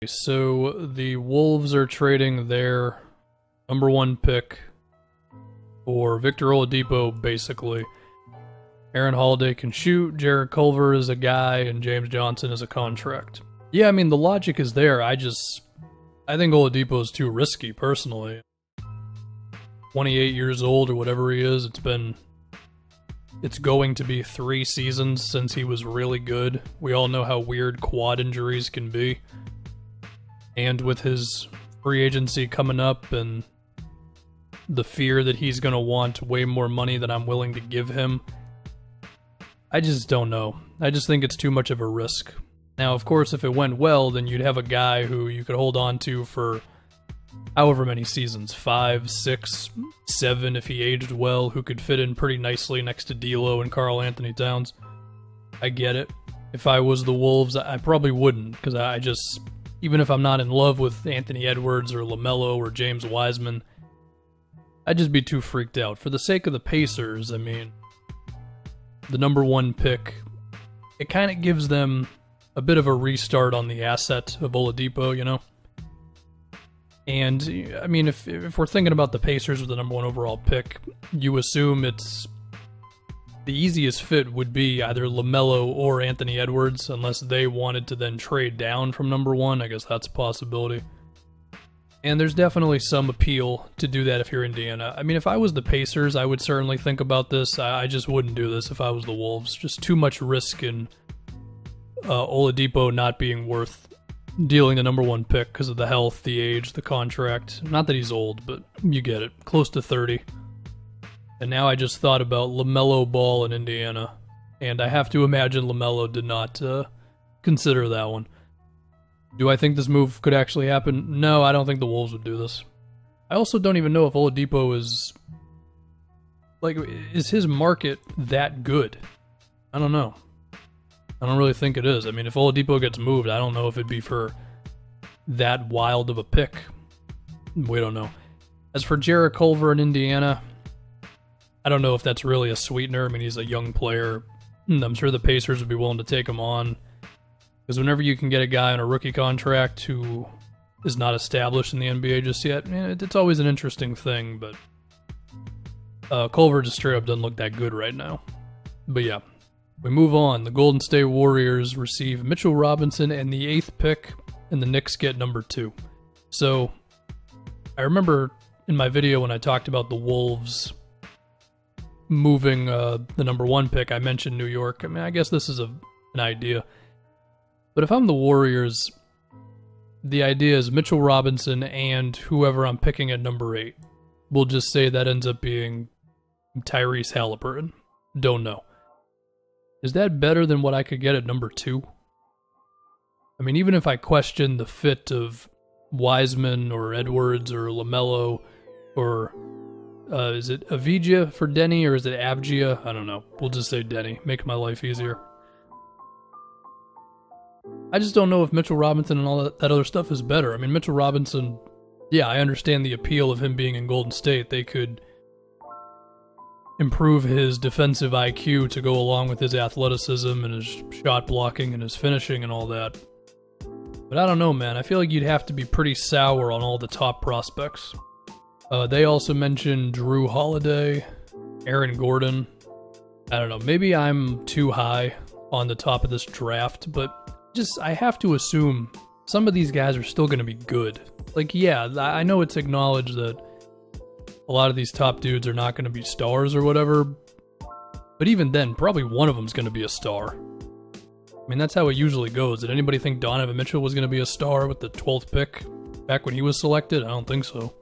So the Wolves are trading their #1 pick for Victor Oladipo, basically. Aaron Holiday can shoot, Jarrett Culver is a guy, and James Johnson is a contract. Yeah, I mean, the logic is there. I think Oladipo is too risky, personally. 28 years old or whatever he is, it's going to be 3 seasons since he was really good. We all know how weird quad injuries can be. And with his free agency coming up and the fear that he's going to want way more money than I'm willing to give him, I just don't know. I just think it's too much of a risk. Now, of course, if it went well, then you'd have a guy who you could hold on to for however many seasons, 5, 6, 7 if he aged well, who could fit in pretty nicely next to D'Lo and Karl Anthony Towns. I get it. If I was the Wolves, I probably wouldn't, because even if I'm not in love with Anthony Edwards or LaMelo or James Wiseman, I'd just be too freaked out. For the sake of the Pacers, I mean, the #1 pick, it kind of gives them a bit of a restart on the asset of Oladipo, you know? And, I mean, if we're thinking about the Pacers with the #1 overall pick, you assume the easiest fit would be either LaMelo or Anthony Edwards, unless they wanted to then trade down from #1. I guess that's a possibility. And there's definitely some appeal to do that if you're Indiana. I mean, if I was the Pacers, I would certainly think about this. I just wouldn't do this if I was the Wolves. Just too much risk in Oladipo not being worth dealing the #1 pick because of the health, the age, the contract. Not that he's old, but you get it. Close to 30. And now I just thought about LaMelo Ball in Indiana, and I have to imagine LaMelo did not consider that one. Do I think this move could actually happen? No, I don't think the Wolves would do this. I also don't even know if Oladipo is his market that good? I don't know. I don't really think it is. I mean, if Oladipo gets moved, I don't know if it'd be for that wild of a pick. We don't know. As for Jarrett Culver in Indiana, I don't know if that's really a sweetener. I mean, he's a young player. I'm sure the Pacers would be willing to take him on. Because whenever you can get a guy on a rookie contract who is not established in the NBA just yet, it's always an interesting thing. But Culver just straight up doesn't look that good right now. But yeah, we move on. The Golden State Warriors receive Mitchell Robinson and the 8th pick, and the Knicks get #2. So I remember in my video when I talked about the Wolves moving the #1 pick, I mentioned New York. I mean, I guess this is an idea. But if I'm the Warriors, the idea is Mitchell Robinson and whoever I'm picking at #8. We'll just say that ends up being Tyrese Halliburton. Don't know. Is that better than what I could get at #2? I mean, even if I question the fit of Wiseman or Edwards or LaMelo or is it Avdija for Denny or is it Avdija? I don't know. We'll just say Denny. Make my life easier. I just don't know if Mitchell Robinson and all that other stuff is better. I mean, Mitchell Robinson, yeah, I understand the appeal of him being in Golden State. They could improve his defensive IQ to go along with his athleticism and his shot blocking and his finishing and all that. But I don't know, man. I feel like you'd have to be pretty sour on all the top prospects. They also mentioned Drew Holiday, Aaron Gordon. I don't know. Maybe I'm too high on the top of this draft, but I have to assume some of these guys are still going to be good. Like, yeah, I know it's acknowledged that a lot of these top dudes are not going to be stars or whatever, but even then, probably one of them's going to be a star. I mean, that's how it usually goes. Did anybody think Donovan Mitchell was going to be a star with the 12th pick back when he was selected? I don't think so.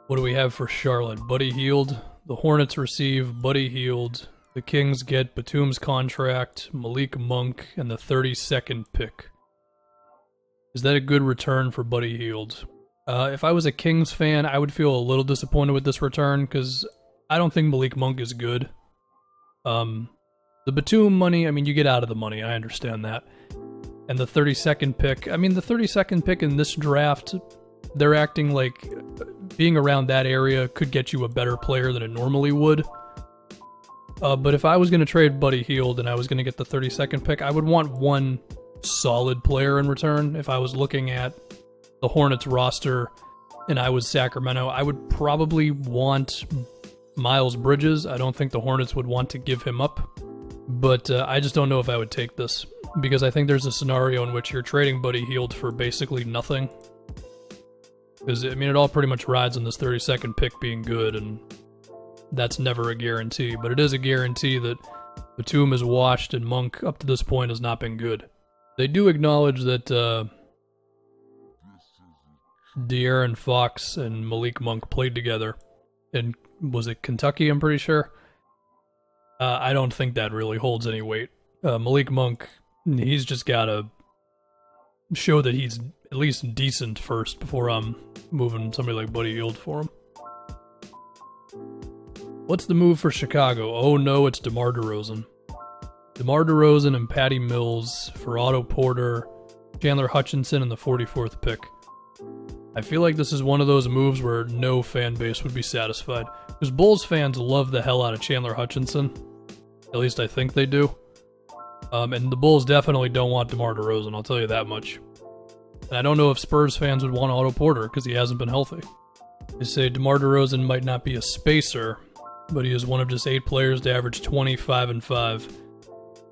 What do we have for Charlotte? Buddy Hield. The Hornets receive Buddy Hield. The Kings get Batum's contract, Malik Monk, and the 32nd pick. Is that a good return for Buddy Hield? If I was a Kings fan, I would feel a little disappointed with this return because I don't think Malik Monk is good. The Batum money, I mean, you get out of the money. I understand that. And the 32nd pick, I mean, the 32nd pick in this draft, they're acting like being around that area could get you a better player than it normally would. But if I was going to trade Buddy Hield and I was going to get the 32nd pick, I would want one solid player in return. If I was looking at the Hornets roster and I was Sacramento, I would probably want Miles Bridges. I don't think the Hornets would want to give him up, but I just don't know if I would take this, because I think there's a scenario in which you're trading Buddy Hield for basically nothing. Because, I mean, it all pretty much rides on this 32nd pick being good, and that's never a guarantee. But it is a guarantee that Batum is washed and Monk, up to this point, has not been good. They do acknowledge that De'Aaron Fox and Malik Monk played together in, was it Kentucky, I'm pretty sure? I don't think that really holds any weight. Malik Monk, he's just got to show that he's at least decent first before I'm moving somebody like Buddy Hield for him. What's the move for Chicago? Oh no, it's DeMar DeRozan. DeMar DeRozan and Patty Mills for Otto Porter, Chandler Hutchinson, and the 44th pick. I feel like this is one of those moves where no fan base would be satisfied. Because Bulls fans love the hell out of Chandler Hutchinson. At least I think they do. And the Bulls definitely don't want DeMar DeRozan, I'll tell you that much. And I don't know if Spurs fans would want Otto Porter because he hasn't been healthy. They say DeMar DeRozan might not be a spacer, but he is one of just 8 players to average 25 and 5.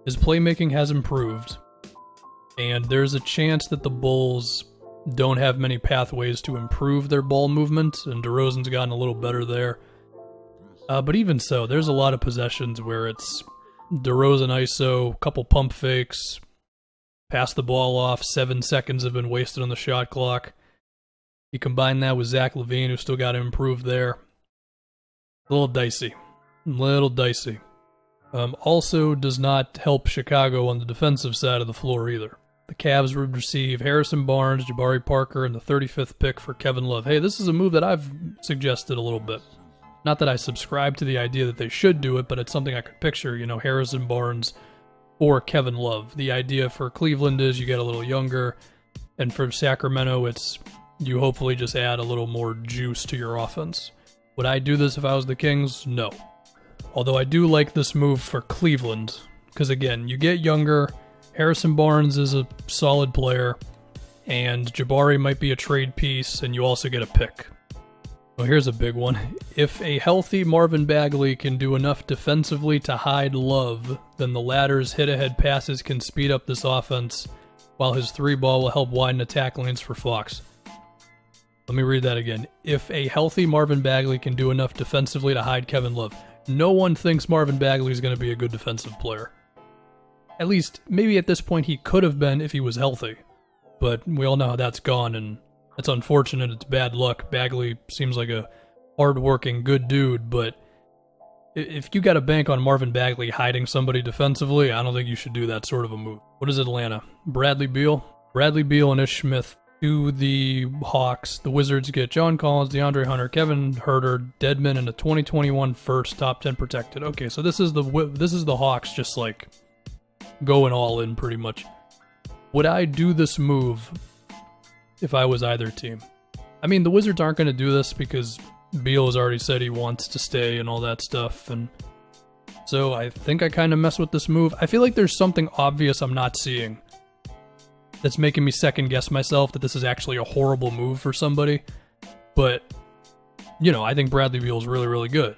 His playmaking has improved, and there's a chance that the Bulls don't have many pathways to improve their ball movement, and DeRozan's gotten a little better there. But even so, there's a lot of possessions where it's DeRozan ISO, couple pump fakes, pass the ball off, 7 seconds have been wasted on the shot clock. You combine that with Zach LaVine, who's still got to improve there. A little dicey. Also does not help Chicago on the defensive side of the floor either. The Cavs would receive Harrison Barnes, Jabari Parker, and the 35th pick for Kevin Love. Hey, this is a move that I've suggested a little bit. Not that I subscribe to the idea that they should do it, but it's something I could picture, you know, Harrison Barnes or Kevin Love. The idea for Cleveland is you get a little younger, and for Sacramento, it's you hopefully just add a little more juice to your offense. Would I do this if I was the Kings? No. Although I do like this move for Cleveland, because again, you get younger, Harrison Barnes is a solid player, and Jabari might be a trade piece, and you also get a pick. Well, here's a big one. If a healthy Marvin Bagley can do enough defensively to hide Love, then the latter's hit-ahead passes can speed up this offense, while his 3-ball will help widen attack lanes for Fox. Let me read that again. If a healthy Marvin Bagley can do enough defensively to hide Kevin Love. No one thinks Marvin Bagley is going to be a good defensive player. At least, maybe at this point he could have been if he was healthy. But we all know how that's gone, and it's unfortunate, it's bad luck. Bagley seems like a hard-working, good dude, but if you got a bank on Marvin Bagley hiding somebody defensively, I don't think you should do that sort of a move. What is Atlanta? Bradley Beal? Bradley Beal and Ish Smith to the Hawks. The Wizards get John Collins, DeAndre Hunter, Kevin Huerter, Dedmon, and a 2021 first, top 10 protected. Okay, so this is the Hawks just like going all in pretty much. Would I do this move if I was either team? I mean, the Wizards aren't going to do this because Beal has already said he wants to stay and all that stuff, and so I think I kind of mess with this move. I feel like there's something obvious I'm not seeing that's making me second guess myself that this is actually a horrible move for somebody. But, you know, I think Bradley Beal is really, really good.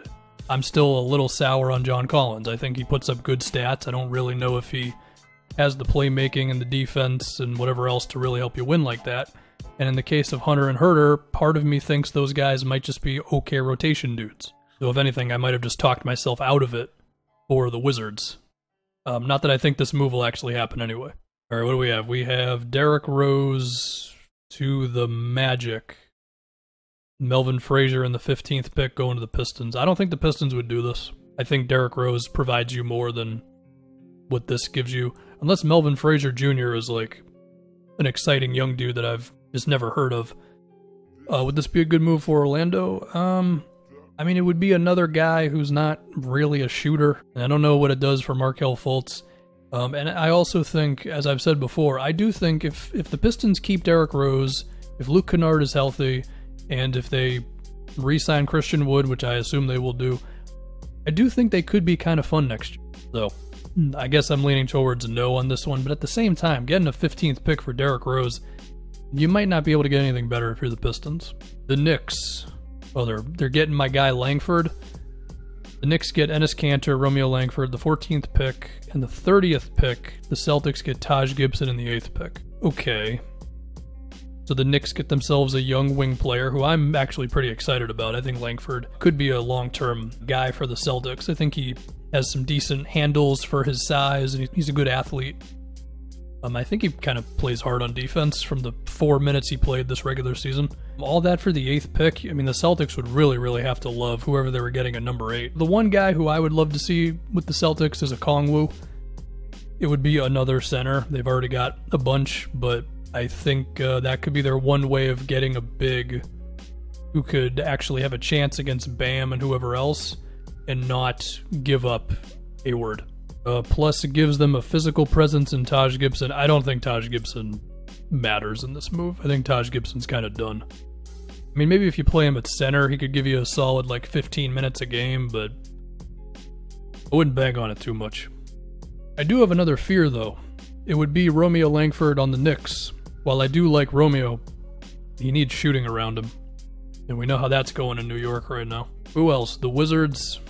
I'm still a little sour on John Collins. I think he puts up good stats. I don't really know if he has the playmaking and the defense and whatever else to really help you win like that. And in the case of Hunter and Huerter, part of me thinks those guys might just be okay rotation dudes. So if anything, I might have just talked myself out of it for the Wizards. Not that I think this move will actually happen anyway. All right, what do we have? We have Derrick Rose to the Magic. Melvin Frazier in the 15th pick going to the Pistons. I don't think the Pistons would do this. I think Derrick Rose provides you more than what this gives you. Unless Melvin Frazier Jr. is like an exciting young dude that I've just never heard of. Would this be a good move for Orlando? I mean, it would be another guy who's not really a shooter. And I don't know what it does for Markelle Fultz. And I also think, as I've said before, I do think if the Pistons keep Derrick Rose, if Luke Kennard is healthy, and if they re-sign Christian Wood, which I assume they will do, I do think they could be kind of fun next year. So, I guess I'm leaning towards no on this one, but at the same time, getting a 15th pick for Derrick Rose, you might not be able to get anything better if you're the Pistons. The Knicks, well, they're getting my guy Langford. The Knicks get Enes Kanter, Romeo Langford, the 14th pick, and the 30th pick, the Celtics get Taj Gibson in the 8th pick. Okay. So the Knicks get themselves a young wing player who I'm actually pretty excited about. I think Langford could be a long-term guy for the Celtics. I think he has some decent handles for his size, and he's a good athlete. I think he kind of plays hard on defense from the 4 minutes he played this regular season. All that for the 8th pick. I mean, the Celtics would really, really have to love whoever they were getting at number 8. The one guy who I would love to see with the Celtics is a Kongwu. It would be another center. They've already got a bunch, but I think that could be their one way of getting a big who could actually have a chance against Bam and whoever else and not give up Hayward. Plus, it gives them a physical presence in Taj Gibson. I don't think Taj Gibson matters in this move. I think Taj Gibson's kind of done. I mean, maybe if you play him at center, he could give you a solid, 15 minutes a game, but I wouldn't bang on it too much. I do have another fear, though. It would be Romeo Langford on the Knicks. While I do like Romeo, he needs shooting around him. And we know how that's going in New York right now. Who else? The Wizards.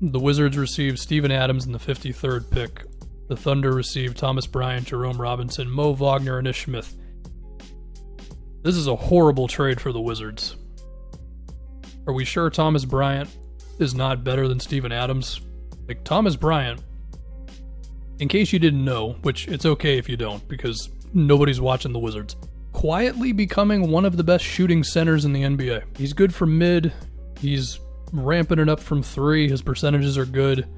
The Wizards received Steven Adams in the 53rd pick. The Thunder received Thomas Bryant, Jerome Robinson, Mo Wagner, and Ish Smith. This is a horrible trade for the Wizards. Are we sure Thomas Bryant is not better than Steven Adams? Thomas Bryant, in case you didn't know, which it's okay if you don't, because nobody's watching the Wizards, quietly becoming one of the best shooting centers in the NBA. He's good from mid. He's ramping it up from 3. His percentages are good.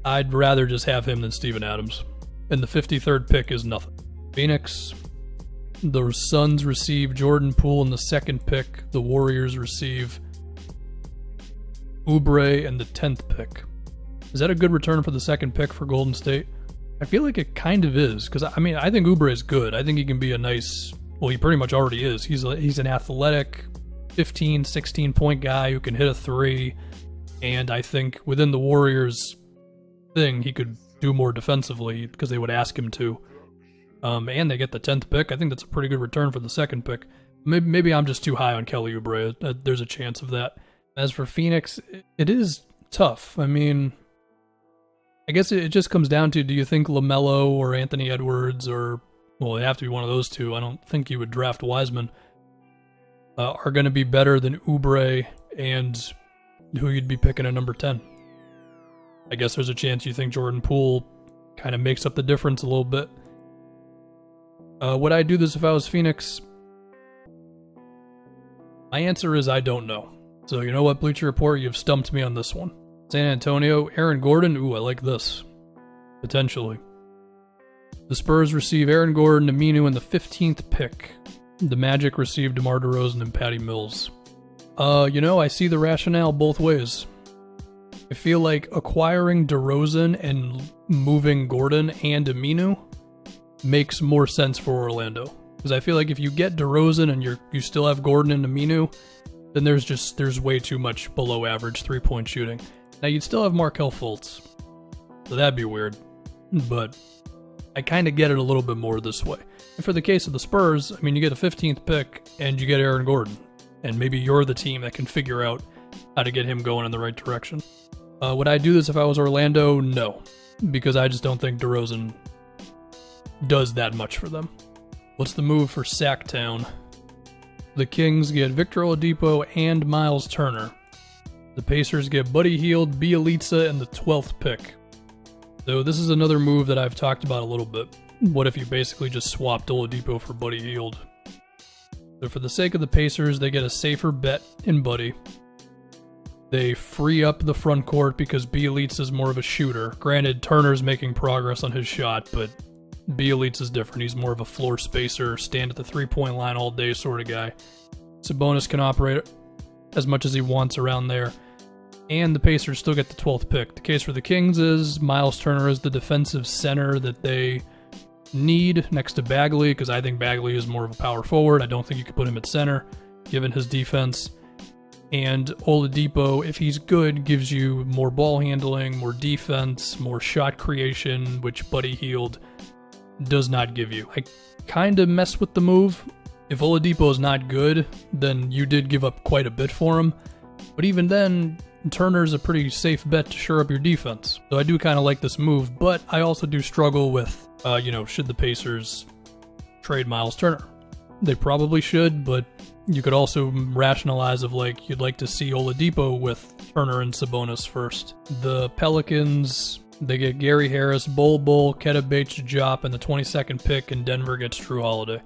I'd rather just have him than Steven Adams. And the 53rd pick is nothing. Phoenix. The Suns receive Jordan Poole in the 2nd pick. The Warriors receive Oubre in the 10th pick. Is that a good return for the 2nd pick for Golden State? I feel like it kind of is, because I think Oubre is good. I think he can be a nice, well, he pretty much already is. He's an athletic 15, 16-point guy who can hit a 3, and I think within the Warriors thing, he could do more defensively because they would ask him to. And they get the 10th pick. I think that's a pretty good return for the 2nd pick. Maybe I'm just too high on Kelly Oubre. There's a chance of that. As for Phoenix, it is tough. I mean, I guess it just comes down to, do you think LaMelo or Anthony Edwards, or, well, they have to be one of those two. I don't think you would draft Wiseman. Are going to be better than Oubre and who you'd be picking at number 10. I guess there's a chance you think Jordan Poole kind of makes up the difference a little bit. Would I do this if I was Phoenix? My answer is I don't know. So you know what, Bleacher Report, you've stumped me on this one. San Antonio, Aaron Gordon, ooh, I like this. Potentially. The Spurs receive Aaron Gordon, Aminu in the 15th pick. The Magic received DeMar DeRozan and Patty Mills. I see the rationale both ways. I feel like acquiring DeRozan and moving Gordon and Aminu makes more sense for Orlando. Because I feel like if you get DeRozan and you still have Gordon and Aminu, then there's way too much below average 3-point shooting. Now you'd still have Markelle Fultz, so that'd be weird. But I kind of get it a little bit more this way. And for the case of the Spurs, I mean, you get a 15th pick and you get Aaron Gordon. And maybe you're the team that can figure out how to get him going in the right direction. Would I do this if I was Orlando? No. Because I just don't think DeRozan does that much for them. What's the move for Sacktown? The Kings get Victor Oladipo and Miles Turner. The Pacers get Buddy Hield, Bielitsa, and the 12th pick. So this is another move that I've talked about a little bit. What if you basically just swapped Oladipo for Buddy Hield? So for the sake of the Pacers, they get a safer bet in Buddy. They free up the front court because Bielitsa is more of a shooter. Granted, Turner's making progress on his shot, but Bielitsa is different. He's more of a floor spacer, stand at the 3-point line all day sort of guy. Sabonis can operate as much as he wants around there. And the Pacers still get the 12th pick. The case for the Kings is Miles Turner is the defensive center that they need next to Bagley, because I think Bagley is more of a power forward. I don't think you could put him at center, given his defense. And Oladipo, if he's good, gives you more ball handling, more defense, more shot creation, which Buddy Hield does not give you. I kind of mess with the move. If Oladipo is not good, then you did give up quite a bit for him. But even then, Turner's a pretty safe bet to shore up your defense. So I do kind of like this move, but I also do struggle with, should the Pacers trade Miles Turner? They probably should, but you could also rationalize of like, you'd like to see Oladipo with Turner and Sabonis first. The Pelicans, they get Gary Harris, Bol, Keta Bates-Diop, and the 22nd pick, and Denver gets Drew Holiday.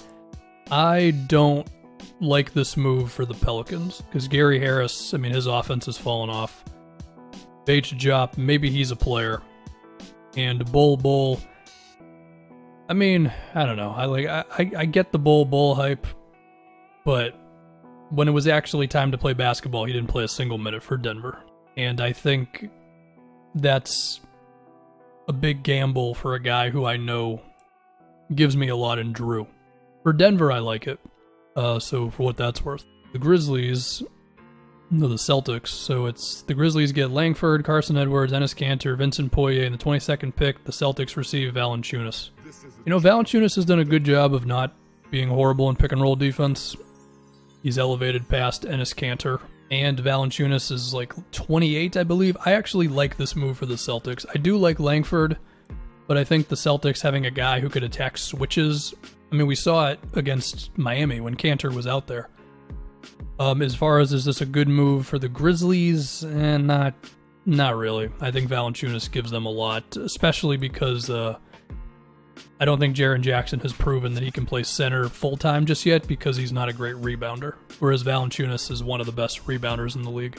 I don't like this move for the Pelicans, because Gary Harris, I mean, his offense has fallen off. Bates-Diop, maybe he's a player. And Bol, I mean, I don't know. I get the Bol hype, but when it was actually time to play basketball, he didn't play a single minute for Denver. And I think that's a big gamble for a guy who I know gives me a lot in Drew. For Denver, I like it. So for what that's worth. The Grizzlies, no, the Celtics. So it's the Grizzlies get Langford, Carson Edwards, Enes Kanter, Vincent Poirier, and the 22nd pick. The Celtics receive Valanciunas. You know, Valanciunas has done a good job of not being horrible in pick-and-roll defense. He's elevated past Enes Kanter. And Valanciunas is like 28, I believe. I actually like this move for the Celtics. I do like Langford, but I think the Celtics having a guy who could attack switches. I mean, we saw it against Miami when Kanter was out there. As far as is this a good move for the Grizzlies? Not really. I think Valanciunas gives them a lot, especially because I don't think Jaren Jackson has proven that he can play center full-time just yet because he's not a great rebounder, whereas Valanciunas is one of the best rebounders in the league.